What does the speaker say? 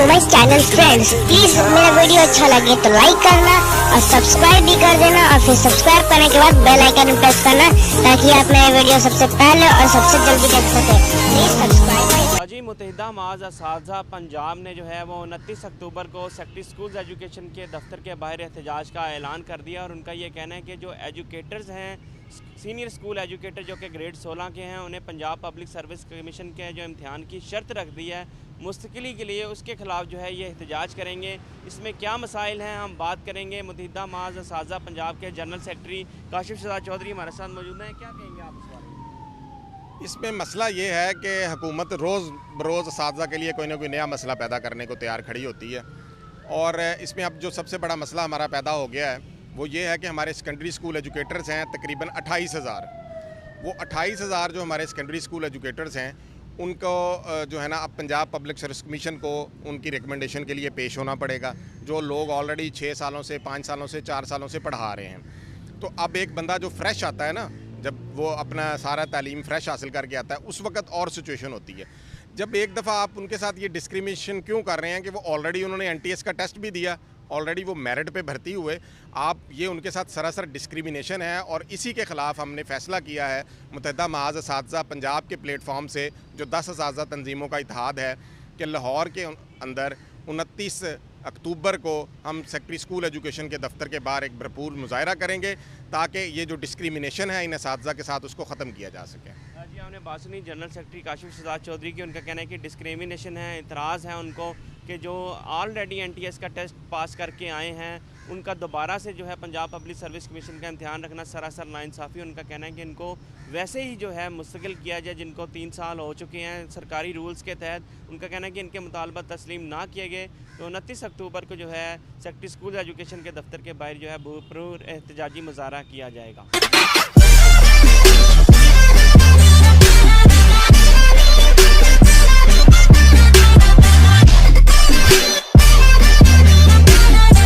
My channel friends, please मेरा video अच्छा लगे तो लाइक करना और सब्सक्राइब भी कर देना और फिर सब्सक्राइब करने के बाद बेल आइकन प्रेस करना ताकि आप नए वीडियो सबसे पहले और सबसे जल्दी देख सके। Please subscribe. जी मुत्तहिदा माज असातिज़ा पंजाब ने जो है वो 29 अक्टूबर को सेक्रेटरी स्कूल एजुकेशन के दफ्तर के बाहर एहतजाज का ऐलान कर दिया और उनका ये कहना है कि जो एजुकेटर्स हैं, सीनियर स्कूल एजुकेटर जो कि ग्रेड 16 के हैं, उन्हें पंजाब पब्लिक सर्विस कमीशन के जो इम्तिहान की शर्त रख दी है मुस्तकिली के लिए, उसके ख़िलाफ़ जो है ये एहतजाज करेंगे। इसमें क्या मसाइल हैं हम बात करेंगे। मुत्तहिदा माज असातिज़ा पंजाब के जनरल सेक्रेटरी काशिफ शहजाद चौधरी हमारे साथ मौजूद हैं। क्या कहेंगे आप इस बारे में? इसमें मसला ये है कि हुकूमत रोज़ बरोज़ असातिज़ा के लिए कोई ना कोई नया मसला पैदा करने को तैयार खड़ी होती है और इसमें अब जो सबसे बड़ा मसला हमारा पैदा हो गया है वो ये है कि हमारे सेकेंडरी स्कूल एजुकेटर्स हैं तकरीबन 28,000। वो 28,000 जो हमारे सेकेंडरी स्कूल एजुकेटर्स हैं उनको जो है ना अब पंजाब पब्लिक सर्विस कमीशन को उनकी रिकमेंडेशन के लिए पेश होना पड़ेगा। जो लोग ऑलरेडी 6 सालों से 5 सालों से 4 सालों से पढ़ा रहे हैं, तो अब एक बंदा जो फ्रेश आता है ना, जब वो अपना सारा तालीम फ्रेश हासिल करके आता है उस वक्त और सिचुएशन होती है। जब एक दफ़ा आप उनके साथ ये डिस्क्रिमिनेशन क्यों कर रहे हैं कि वो ऑलरेडी उन्होंने NTS का टेस्ट भी दिया, ऑलरेडी वो मेरिट पे भर्ती हुए, आप ये उनके साथ सरासर डिस्क्रिमिनेशन है और इसी के ख़िलाफ़ हमने फ़ैसला किया है मुत्तहिदा माज असातिज़ा पंजाब के प्लेटफॉर्म से, जो 10 असातिज़ा तंजीमों का इत्तेहाद है, कि लाहौर के अंदर 29 अक्टूबर को हम सेक्रेटरी स्कूल एजुकेशन के दफ्तर के बाहर एक भरपूर मुजाहरा करेंगे ताकि ये जो डिस्क्रिमिनेशन है इन असातिज़ा के साथ उसको ख़त्म किया जा सके। जी, हमने बात सुनी जनरल सेक्रेटरी काशिफ शहजाद चौधरी की। उनका कहना है कि डिस्क्रिमिनेशन है, इतराज़ है उनको कि जो ऑलरेडी NTS का टेस्ट पास करके आए हैं उनका दोबारा से जो है पंजाब पब्लिक सर्विस कमीशन का इम्तिहान रखना सरासर नाइंसाफ़ी। उनका कहना है कि इनको वैसे ही जो है मुस्तकिल किया जाए जिनको 3 साल हो चुके हैं सरकारी रूल्स के तहत। उनका कहना है कि इनके मुतालबा तस्लीम ना किए गए तो 29 अक्टूबर को जो है सेक्रेटरी स्कूल एजुकेशन के दफ्तर के बाहर जो है भरपूर एहतजाजी मुजाहरा किया जाएगा।